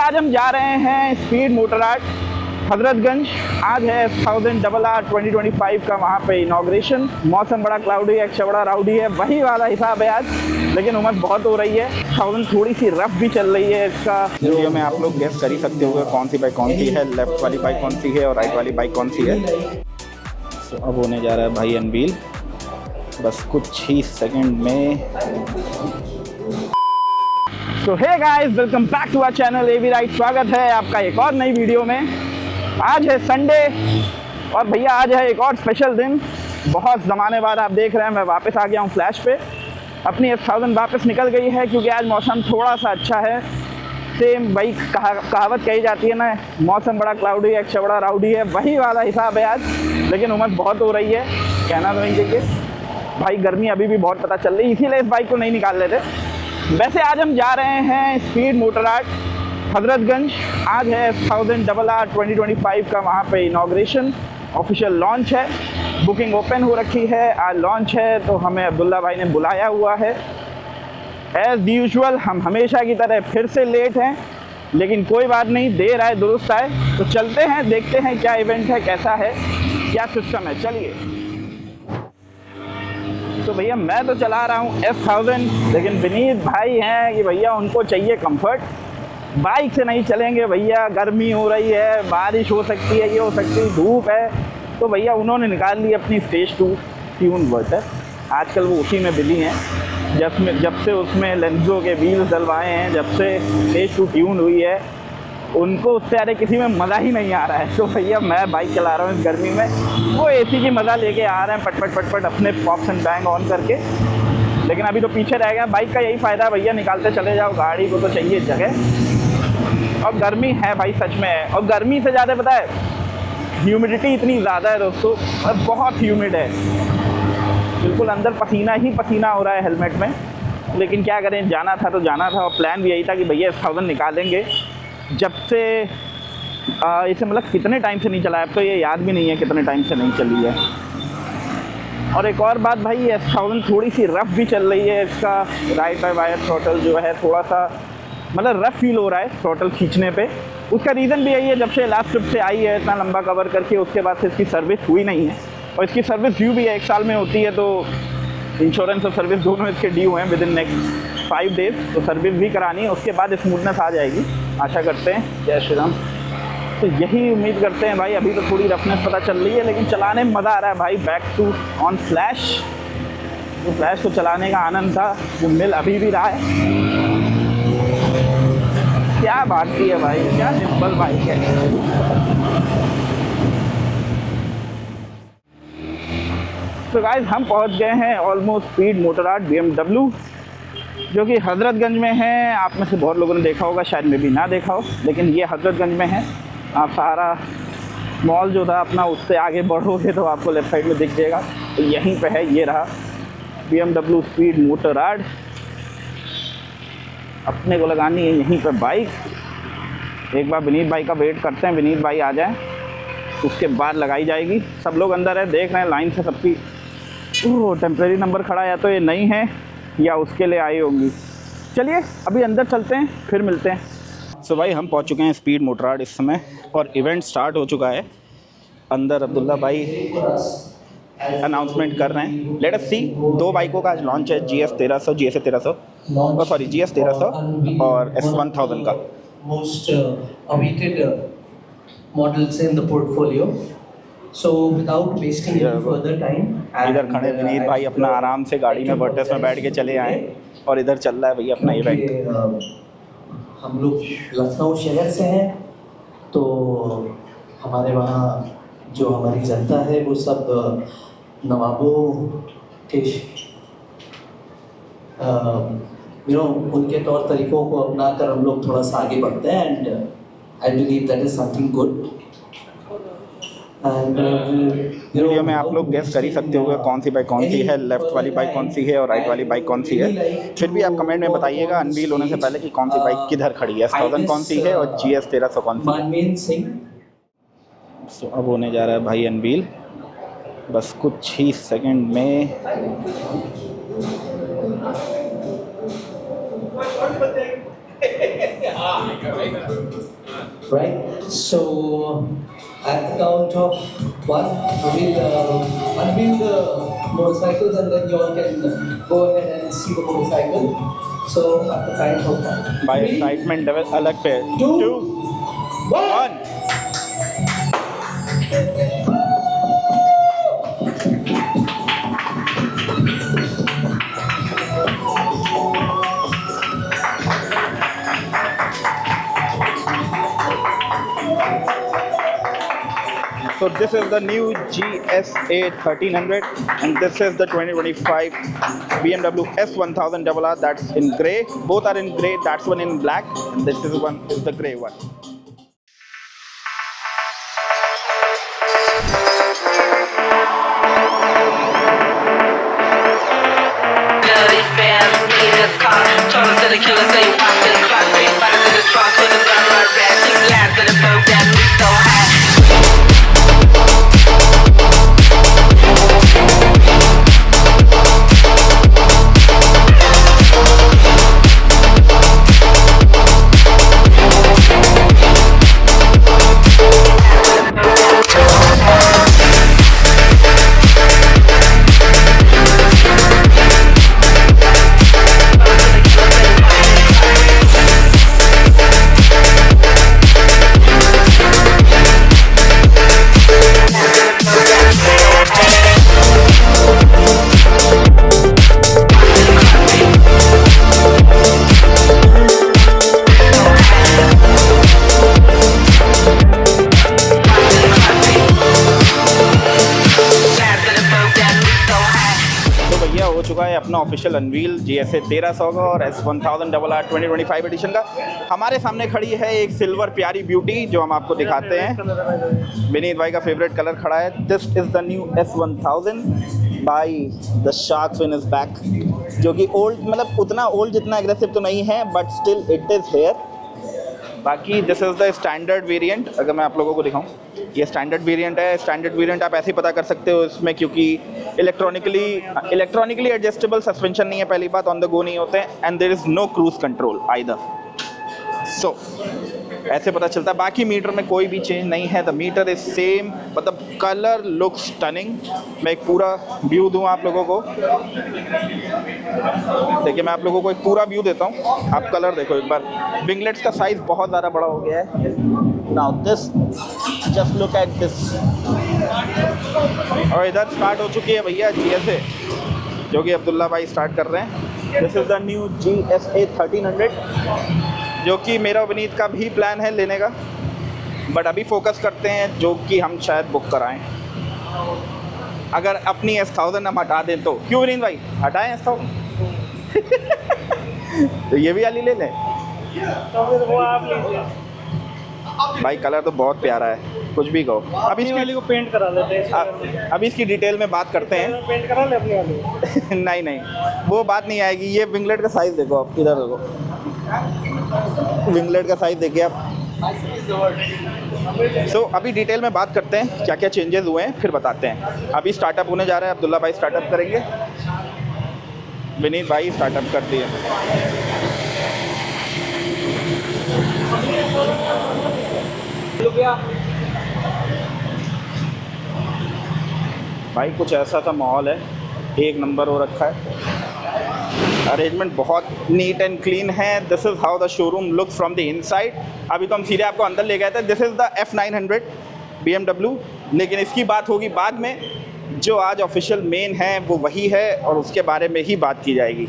आज हम जा रहे हैं स्पीड मोटर आर्ट हजरतगंज। आज है 1000RR 2025 का वहाँ पे इनॉग्रेशन। मौसम बड़ा क्लाउडी है, अच्छा बड़ा राउडी है, वही वाला हिसाब है आज, लेकिन उमस बहुत हो रही है। 1000 थोड़ी सी रफ भी चल रही है। इसका वीडियो में आप लोग गेस कर ही सकते हो कौन सी बाइक कौन सी है, लेफ्ट वाली बाइक कौन सी है और राइट वाली बाइक कौन सी है। तो अब होने जा रहा है भाई अनवील, बस कुछ ही सेकंड में। तो hey guys, welcome back to our channel AV right. स्वागत है आपका एक और नई वीडियो में। आज है संडे और भैया आज है एक और स्पेशल दिन। बहुत ज़माने बाद आप देख रहे हैं मैं वापस आ गया हूँ फ्लैश पे। अपनी 1000 वापस निकल गई है क्योंकि आज मौसम थोड़ा सा अच्छा है। सेम वही कहावत कही जाती है ना, मौसम बड़ा क्लाउडी है, अच्छा बड़ा राउडी है, वही वाला हिसाब है आज, लेकिन उमस बहुत हो रही है। कहना तो नहीं चाहिए भाई, गर्मी अभी भी बहुत पता चल रही है, इसीलिए इस बाइक को नहीं निकाल लेते। वैसे आज हम जा रहे हैं स्पीड मोटर आर्ट हजरतगंज। आज है 1000RR 2025 का वहाँ पे इनॉग्रेशन, ऑफिशियल लॉन्च है। बुकिंग ओपन हो रखी है, आज लॉन्च है तो हमें अब्दुल्ला भाई ने बुलाया हुआ है। एज़ यूजुअल हम हमेशा की तरह फिर से लेट हैं, लेकिन कोई बात नहीं, देर आए दुरुस्त आए। तो चलते हैं, देखते हैं क्या इवेंट है, कैसा है, क्या सिस्टम है। चलिए। तो भैया मैं तो चला रहा हूँ S1000, लेकिन विनीत भाई हैं कि भैया उनको चाहिए कंफर्ट, बाइक से नहीं चलेंगे भैया, गर्मी हो रही है, बारिश हो सकती है, ये हो सकती है, धूप है। तो भैया उन्होंने निकाल ली अपनी स्टेज 2 ट्यून वर्टर। आजकल वो उसी में बिजी हैं, जब से उसमें लेंसो के व्हील्स डलवाए हैं, जब से स्टेज 2 ट्यून हुई है, उनको उससे अरे किसी में मज़ा ही नहीं आ रहा है। तो भैया मैं बाइक चला रहा हूँ इस गर्मी में, वो एसी की मज़ा लेके आ रहे हैं पट पट अपने पॉप्स एंड बैंग ऑन करके। लेकिन अभी तो पीछे रह गया। बाइक का यही फ़ायदा है भैया, निकालते चले जाओ, गाड़ी को तो चाहिए जगह। और गर्मी है भाई, सच में है। और गर्मी से ज़्यादा पता है, ह्यूमिडिटी इतनी ज़्यादा है दोस्तों, और बहुत ह्यूमिड है, बिल्कुल अंदर पसीना ही पसीना हो रहा है हेलमेट में। लेकिन क्या करें, जाना था तो जाना था, और प्लान भी यही था कि भैया 1000 निकालेंगे। जब से इसे मतलब कितने टाइम से नहीं चला है, अब तो ये याद भी नहीं है कितने टाइम से नहीं चली है। और एक और बात भाई, 1000 थोड़ी सी रफ़ भी चल रही है। इसका राइट बाय वायर थ्रॉटल जो है थोड़ा सा मतलब रफ़ फील हो रहा है थ्रॉटल खींचने पे। उसका रीज़न भी यही है, जब से लास्ट ट्रिप से आई है इतना लंबा कवर करके, उसके बाद से इसकी सर्विस हुई नहीं है। और इसकी सर्विस ड्यू भी है, 1 साल में होती है, तो इंश्योरेंस और सर्विस दोनों इसके ड्यू हैं विद इन नेक्स्ट 5 डेज़। तो सर्विस भी करानी है, उसके बाद स्मूथनेस आ जाएगी, आशा करते हैं। जय श्री राम। तो यही उम्मीद करते हैं भाई। अभी तो थोड़ी रफनेस पता चल रही है, लेकिन चलाने में मज़ा आ रहा है भाई। बैक टू ऑन फ्लैश, जो फ्लैश को चलाने का आनंद था वो मिल अभी भी रहा है। क्या बात की है भाई, क्या सिंपल बाइक है। तो गाइस हम पहुंच गए हैं almost speed motor art BMW, जो कि हजरतगंज में है। आप में से बहुत लोगों ने देखा होगा, शायद मैं भी ना देखा हो, लेकिन ये हजरतगंज में है। आप सहारा मॉल जो था अपना, उससे आगे बढ़ोगे तो आपको लेफ्ट साइड में दिख जाएगा, तो यहीं पे है। ये रहा BMW स्पीड मोटर आर्ट। अपने को लगानी है यहीं पर बाइक। एक बार विनीत भाई का वेट करते हैं, विनीत भाई आ जाएँ, उसके बाद लगाई जाएगी। सब लोग अंदर है, देख रहे हैं लाइन से सबकी। टेम्प्रेरी नंबर खड़ा, या तो ये नहीं है या उसके लिए आई होंगी। चलिए अभी अंदर चलते हैं, फिर मिलते हैं। सो भाई हम पहुंच चुके हैं स्पीड मोटर आर्ट इस समय, और इवेंट स्टार्ट हो चुका है। अंदर अब्दुल्ला भाई अनाउंसमेंट कर रहे हैं। लेट अस सी। 2 बाइकों का आज लॉन्च है, GS 1300 और S1000 का। Most awaited models in the portfolio. So without wasting any further time, इधर खड़े विनीत भाई अपना आराम से गाड़ी में वर्टेस में बैठ के चले आए, और इधर चल रहा है भैया अपना इवेंट। हम लोग लखनऊ शहर से हैं, तो हमारे वहाँ जो हमारी जनता है वो सब नवाबों के उनके तौर तरीक़ों को अपनाकर हम लोग थोड़ा सा आगे बढ़ते हैं, and I believe that is something good. And video में आप लोग गेस कर ही सकते हो कौन सी बाइक कौन सी है, लेफ्ट वाली बाइक कौन सी है और राइट वाली बाइक कौन सी है। फिर भी आप कमेंट में बताइएगा अनवील होने से पहले कि कौन सी बाइक किधर खड़ी है, 1000 कौन सी है और GS 1300 कौन सी है। तो अब होने जा रहा है भाई अनवील, बस कुछ ही सेकंड में। Right? So at the count of one, we'll unveil the motorcycles and then you all can go ahead and see the motorcycle. So at the count of one. भाई 3, एक्साइटमेंट लेवल अलग पे 2, 2 one. 1 So this is the new GSA 1300 and this is the 2025 BMW S1000RR that's in grey. Both are in grey, that's one in black and this is one is the grey one. हो चुका है अपना official unveil GSA 1300 का और S1000RR 2025 addition का। हमारे सामने खड़ी है एक सिल्वर प्यारी ब्यूटी जो हम आपको दिखाते हैं। विनीत भाई का फेवरेट कलर खड़ा है। This is the new S1000 by the shark fin is back, जो कि ओल्ड मतलब उतना ओल्ड जितना एग्रेसिव तो नहीं है but still it is here. बाकी this is the standard variant. अगर मैं आप लोगों को दिखाऊं, ये स्टैंडर्ड वेरिएंट है। स्टैंडर्ड वेरिएंट आप ऐसे ही पता कर सकते हो इसमें, क्योंकि इलेक्ट्रॉनिकली एडजस्टेबल सस्पेंशन नहीं है पहली बात, ऑन द गो नहीं होते हैं and there is no cruise control either. So ऐसे पता चलता है। बाकी मीटर में कोई भी चेंज नहीं है, द मीटर इज सेम, मतलब कलर लुक्स स्टनिंग। मैं एक पूरा व्यू दूँ आप लोगों को, देखिए मैं आप लोगों को एक पूरा व्यू देता हूँ, आप कलर देखो एक बार। विंगलेट्स का साइज़ बहुत ज़्यादा बड़ा हो गया है। Now this just look at this. और इधर स्टार्ट हो चुकी है भैया GSA, जो कि अब्दुल्ला भाई स्टार्ट कर रहे हैं। This is the new GSA 1300, जो कि मेरा विनीत का भी प्लान है लेने का, बट अभी फोकस करते हैं जो कि हम शायद बुक कराएं। अगर अपनी S1000 हम हटा दें तो। क्यों विनीत भाई, हटाएं S1000? तो ये भी वाली ले लें तो फिर वो आप लीजिए भाई। कलर तो बहुत प्यारा है, कुछ भी कहो। अब अपनी वाली को पेंट करा लेते हैं। अभी इसकी डिटेल में बात करते हैं। पेंट करा ले अपनी वाली। नहीं नहीं, वो बात नहीं आएगी। ये विंगलेट का साइज़ देखो आप, इधर देखो, विंगलेट का साइज़ देखिए आप। सो अभी डिटेल में बात करते हैं क्या क्या चेंजेस हुए हैं, फिर बताते हैं। अभी स्टार्टअप होने जा रहा है, अब्दुल्ला भाई स्टार्टअप करेंगे, विनीत भाई स्टार्टअप कर दिए। भाई कुछ ऐसा सा माहौल है, एक नंबर हो रखा है। अरेंजमेंट बहुत नीट एंड क्लीन है। This is how the showroom looks from the inside. अभी तो हम सीधे आपको अंदर ले गए थे। This is the F900 BMW, लेकिन इसकी बात होगी बाद में। जो आज ऑफिशियल मेन है वो वही है और उसके बारे में ही बात की जाएगी।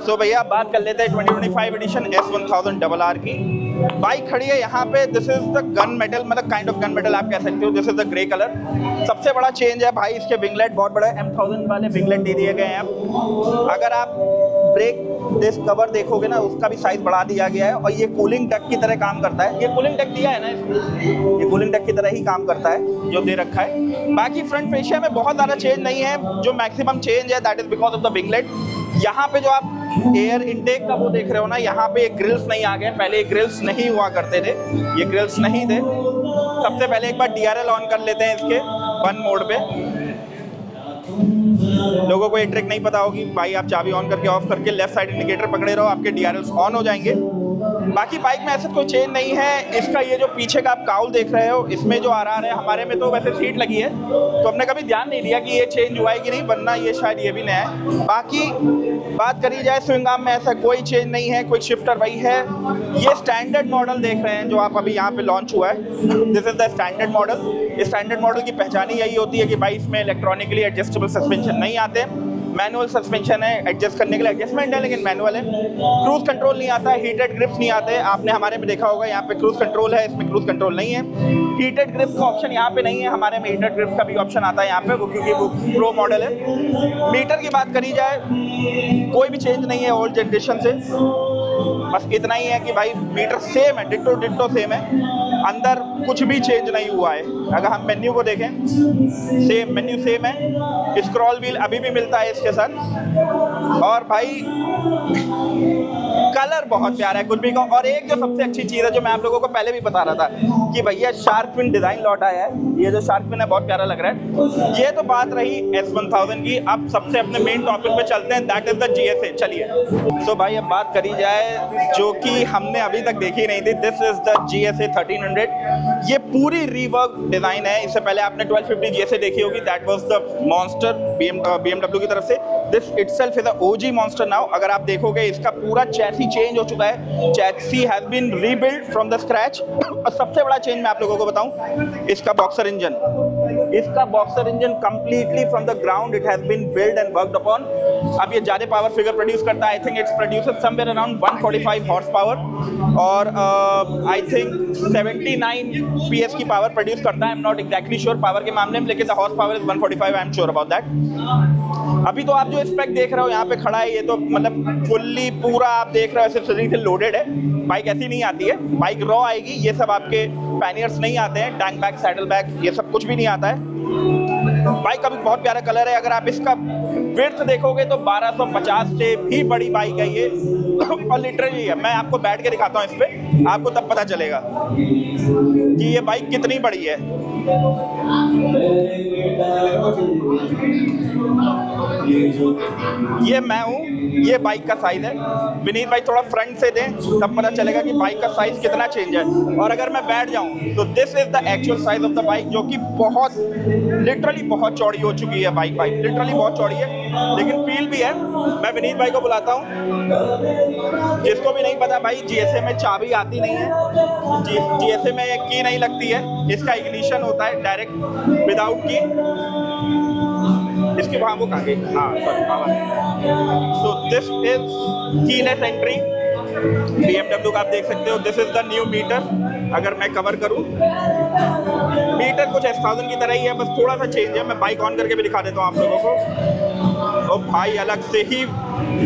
तो भैया बात कर लेते हैं 2025 एडिशन S1000RR की। बाइक खड़ी है यहाँ पे। This is the gun metal, मतलब काइंड ऑफ गन मेटल आप कह सकते हो। This is the grey colour. सबसे बड़ा चेंज है भाई, इसके विंगलेट बहुत बड़ा M1000 वाले विंगलेट दे दिए गए हैं। अब अगर आप ब्रेक डिस्क कवर देखोगे ना, उसका भी साइज बढ़ा दिया गया है और ये कूलिंग डक की तरह काम करता है। ये कूलिंग डक दिया है ना इसमें, ये कूलिंग डक की तरह ही काम करता है जो दे रखा है। बाकी फ्रंट फेशिया में बहुत ज़्यादा चेंज नहीं है। जो मैक्सिमम चेंज है that is because of the winglet. यहाँ पे जो आप एयर इनटेक का वो देख रहे हो ना, यहाँ पे ग्रिल्स नहीं आ गए। पहले ग्रिल्स नहीं हुआ करते थे, ये ग्रिल्स नहीं थे। सबसे पहले एक बार DRL ऑन कर लेते हैं इसके 1 मोड पे। लोगों को ये ट्रिक नहीं पता होगी भाई, आप चाबी ऑन करके ऑफ करके लेफ्ट साइड इंडिकेटर पकड़े रहो, आपके DRLs ऑन हो जाएंगे। बाकी बाइक में ऐसा कोई चेंज नहीं है। इसका ये जो पीछे का आप काउल देख रहे हो, इसमें जो आर है, हमारे में तो वैसे सीट लगी है तो हमने कभी ध्यान नहीं दिया कि ये चेंज हुआ है कि नहीं, वरना ये शायद ये भी नया है। बाकी बात करी जाए स्विंग आर्म में ऐसा कोई चेंज नहीं है, कोई शिफ्टर वही है। ये स्टैंडर्ड मॉडल देख रहे हैं जो आप अभी यहाँ पे लॉन्च हुआ है, this is the standard model. इस स्टैंडर्ड मॉडल की पहचान ही यही होती है कि भाई इसमें इलेक्ट्रॉनिकली एडजस्टेबल सस्पेंशन नहीं आते, मैनुअल सस्पेंशन है, एडजस्ट करने के लिए एडजस्टमेंट है लेकिन मैनुअल है। क्रूज कंट्रोल नहीं आता है, हीटेड ग्रिप्स नहीं आते। आपने हमारे में देखा होगा यहाँ पे क्रूज कंट्रोल है, इसमें क्रूज कंट्रोल नहीं है। हीटेड ग्रिप्स का ऑप्शन यहाँ पे नहीं है, हमारे में हीटेड ग्रिप्स का भी ऑप्शन आता है यहाँ पे, वो क्योंकि वो प्रो मॉडल है। मीटर की बात करी जाए कोई भी चेंज नहीं है ओल्ड जनरेशन से, बस इतना ही है कि भाई मीटर सेम है, डिट्टो डिट्टो सेम है, अंदर कुछ भी चेंज नहीं हुआ है। अगर हम मेन्यू को देखें, सेम मेन्यू सेम है, स्क्रॉल व्हील अभी भी मिलता है इसके साथ। और भाई कलर बहुत प्यारा है कुछ भी का। और एक जो सबसे अच्छी चीज़ है जो मैं आप लोगों को पहले भी बता रहा था कि भैया शार्क फिन डिज़ाइन लौटा है, ये जो शार्क फिन है बहुत प्यारा लग रहा है। ये तो बात रही S1000 की। अब सबसे अपने मेन टॉपिक पे चलते हैं, दैट इज द GSA। चलिए तो भाई अब बात करी जाए जो कि हमने अभी तक देखी नहीं थी, दिस इज द GSA 1300। ये पूरी रीवर्क डिज़ाइन है। इससे पहले आपने 1250 GSA देखी होगी, that was the monster BMW की तरफ से। This itself is the OG monster now. अगर आप देखोगे इसका पूरा चैसी चेंज हो चुका है, chassis has been rebuild from the scratch. और सबसे बड़ा चेंज मैं आप लोगों को बताऊं, इसका बॉक्सर इंजन, इसका boxer engine completely from the ground it has been build and worked upon. अब ये ज़्यादा पावर फिगर प्रोड्यूस करता है, I think it's produces somewhere around 145 horse power और आई थिंक 79 PS की पावर प्रोड्यूस करता है। I am not exactly sure power के मामले में, लेकिन the horse power is 145, I am sure about that. अभी तो आप जो स्पेक देख रहे हो यहाँ पे खड़ा है, ये तो मतलब फुल्ली पूरा आप देख रहे हो एक्सेसरी से लोडेड है। बाइक ऐसी नहीं आती है, बाइक रॉ आएगी। ये सब आपके पैनियर्स नहीं आते हैं, टैंक बैग, सैडल बैग, ये सब कुछ भी नहीं आता है। बाइक का भी बहुत प्यारा कलर है। अगर आप इसका विड्थ देखोगे तो 1250 से भी बड़ी बाइक है ये और लिटरली है। मैं आपको बैठ के दिखाता हूँ इस पे, आपको तब पता चलेगा कि ये बाइक कितनी बड़ी है। ये मैं हूँ, ये बाइक का साइज है। विनीत भाई थोड़ा फ्रंट से दें तब पता चलेगा कि बाइक का साइज कितना चेंज है। और अगर मैं बैठ जाऊँ तो this is the actual size of the bike, जो कि बहुत लिटरली बहुत चौड़ी हो चुकी है। बाइक लिटरली बहुत चौड़ी है, लेकिन फील भी है। मैं विनीत भाई को बुलाता हूँ, जिसको भी नहीं पता भाई GSA में चाबी आती नहीं है, GSA में एक की नहीं लगती है, इसका इग्निशन होता है डायरेक्ट विदाउट की। इसकी वहाँ वो कहाँ गई, हाँ sorry. So this is keyless entry BMW का, आप देख सकते हो। This is the new meter. अगर मैं कवर करूं, मीटर कुछ S1000 की तरह ही है, बस थोड़ा सा चेंज है। मैं बाइक ऑन करके भी दिखा देता हूं आप लोगों को। और भाई अलग से ही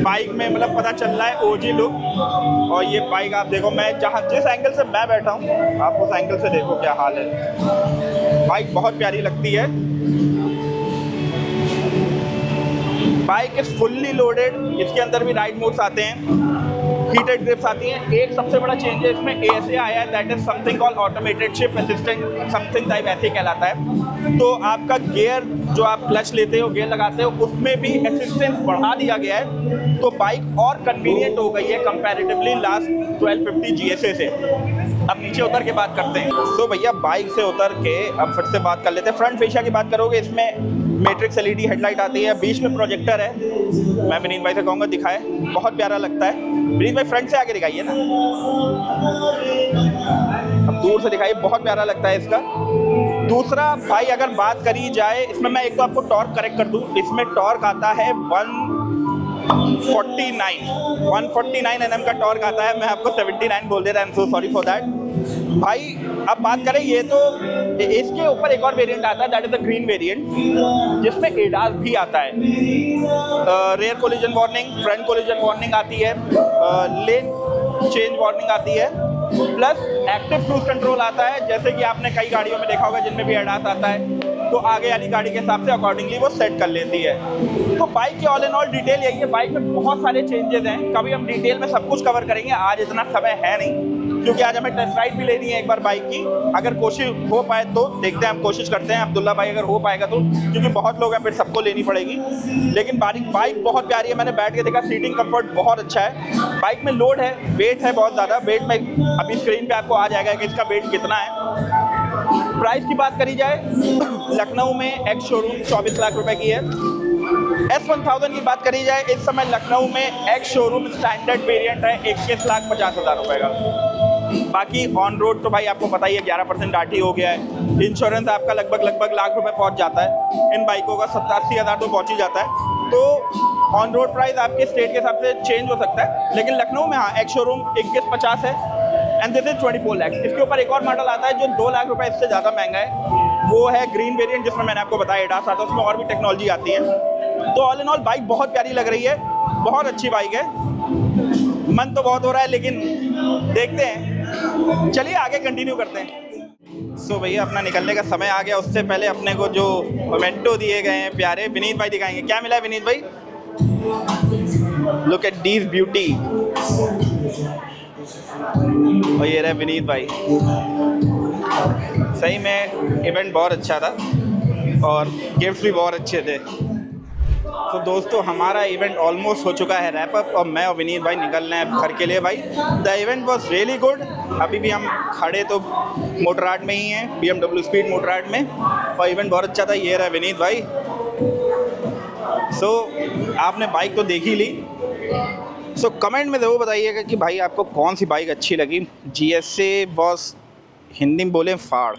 बाइक में मतलब पता चल रहा है OG लुक। और ये बाइक आप देखो, मैं जिस एंगल से मैं बैठा हूं, आप उस एंगल से देखो क्या हाल है। बाइक बहुत प्यारी लगती है। Bike is fully loaded. इसके अंदर भी राइड मोड्स आते हैं, हीटेड ग्रिप्स आती हैं। एक सबसे बड़ा चेंज है इसमें ASA आया है, that is something called automated shift assistant, something type ऐसे कहलाता है। तो आपका गियर जो आप क्लच लेते हो, गियर लगाते हो, उसमें भी असिस्टेंस बढ़ा दिया गया है। तो बाइक और कन्वीनियंट हो गई है कंपैरेटिवली लास्ट 1250 GSA से। अब नीचे उतर के बात करते हैं। तो भैया बाइक से उतर के अब फिर से बात कर लेते हैं। फ्रंट फेशिया की बात करोगे, इसमें मैट्रिक्स LED हेडलाइट आती है, बीच में प्रोजेक्टर है। मैं विनीत भाई से कहूँगा दिखाए, बहुत प्यारा लगता है। विनीत भाई फ्रंट से आके दिखाइए ना, अब दूर से दिखाइए, बहुत प्यारा लगता है इसका। दूसरा भाई अगर बात करी जाए इसमें, मैं एक तो आपको टॉर्क करेक्ट कर दूँ, इसमें टॉर्क आता है 149 Nm का टॉर्क आता है। मैं आपको 79 बोल दे रहा, I am so sorry for that. भाई अब बात करें, ये तो इसके ऊपर एक और वेरिएंट आता है, that is the green variant, जिसमें ADAS भी आता है। Rear collision warning, front collision warning आती है, लेन चेंज वार्निंग आती है, प्लस एक्टिव क्रूज कंट्रोल आता है। जैसे कि आपने कई गाड़ियों में देखा होगा जिनमें भी ADAS आता है, तो आगे वाली गाड़ी के हिसाब से अकॉर्डिंगली वो सेट कर लेती है। तो बाइक की ऑल इन ऑल डिटेल यही है। बाइक में बहुत सारे चेंजेस हैं, कभी हम डिटेल में सब कुछ कवर करेंगे, आज इतना समय है नहीं। क्योंकि आज हमें टेस्ट राइड भी लेनी है एक बार बाइक की। अगर कोशिश हो पाए तो देखते हैं, हम कोशिश करते हैं अब्दुल्ला भाई, अगर हो पाएगा तो, क्योंकि बहुत लोग हैं फिर सबको लेनी पड़ेगी। लेकिन बाइक बहुत प्यारी है, मैंने बैठ के देखा, सीटिंग कंफर्ट बहुत अच्छा है। बाइक में लोड है, वेट है बहुत ज़्यादा, वेट में अभी स्क्रीन पे आपको आ जाएगा कि इसका वेट कितना है। प्राइस की बात करी जाए, लखनऊ में एक्स शोरूम 24 लाख रुपए की है। S1000 की बात करी जाए, इस समय लखनऊ में एक्स शोरूम स्टैंडर्ड वेरिएंट है 21,50,000 रुपए का। बाकी ऑन रोड तो भाई आपको पता ही है 11% RT हो गया है। इंश्योरेंस आपका लगभग लाख रुपए पहुंच जाता है। इन बाइकों का 70-80 तो पहुंच ही जाता है। तो ऑन रोड प्राइस आपके स्टेट के हिसाब से चेंज हो सकता है, लेकिन लखनऊ में हाँ एक्स शोरूम 21,50 है एंड दिस इज 24 लाख। इसके ऊपर एक और मॉडल आता है जो 2 लाख रुपए इससे ज़्यादा महंगा है, वो है ग्रीन वेरिएंट, जिसमें मैंने आपको बताया एडास आता है, उसमें और भी टेक्नोलॉजी आती है। तो ऑल इन ऑल बाइक बहुत प्यारी लग रही है, बहुत अच्छी बाइक है। मन तो बहुत हो रहा है लेकिन देखते हैं, चलिए आगे कंटिन्यू करते हैं। सो भैया अपना निकलने का समय आ गया, उससे पहले अपने को जो मोमेंटो दिए गए हैं प्यारे, विनीत भाई दिखाएंगे। क्या मिला है विनीत भाई? Look at this beauty. और ये रहे विनीत भाई। सही में इवेंट बहुत अच्छा था और गिफ्ट्स भी बहुत अच्छे थे। तो दोस्तों हमारा इवेंट ऑलमोस्ट हो चुका है रैप अप, और मैं और विनीत भाई निकल रहे हैं घर के लिए। भाई the event was really good. अभी भी हम खड़े तो मोटरआर्ट में ही हैं, BMW स्पीड मोटरआर्ट में, और इवेंट बहुत अच्छा था। ये रहा विनीत भाई। सो आपने बाइक तो देख ही ली। सो कमेंट में ज़रूर बताइएगा कि भाई आपको कौन सी बाइक अच्छी लगी। GSA वॉज, हिंदी में बोले फाड़,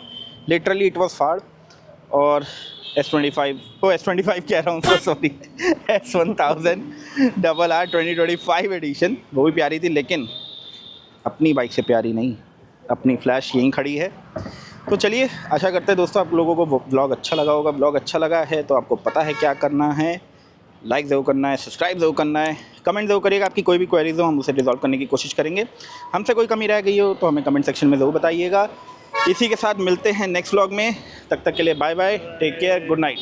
लिटरली इट वॉज फाड़। और S25 कह रहा हूँ, तो सॉरी, S1000 RR 2025 एडिशन, वो भी प्यारी थी, लेकिन अपनी बाइक से प्यारी नहीं। अपनी फ्लैश यहीं खड़ी है। तो चलिए आशा करते हैं दोस्तों आप लोगों को ब्लॉग अच्छा लगा होगा। ब्लॉग अच्छा लगा है तो आपको पता है क्या करना है, लाइक ज़रूर करना है, सब्सक्राइब ज़रूर करना है, कमेंट ज़रूर करिएगा। आपकी कोई भी क्वेरीज हो हम उसे रिजॉल्व करने की कोशिश करेंगे। हमसे कोई कमी रह गई हो तो हमें कमेंट सेक्शन में ज़रूर बताइएगा। इसी के साथ मिलते हैं नेक्स्ट व्लॉग में, तब तक के लिए bye bye, take care, good night.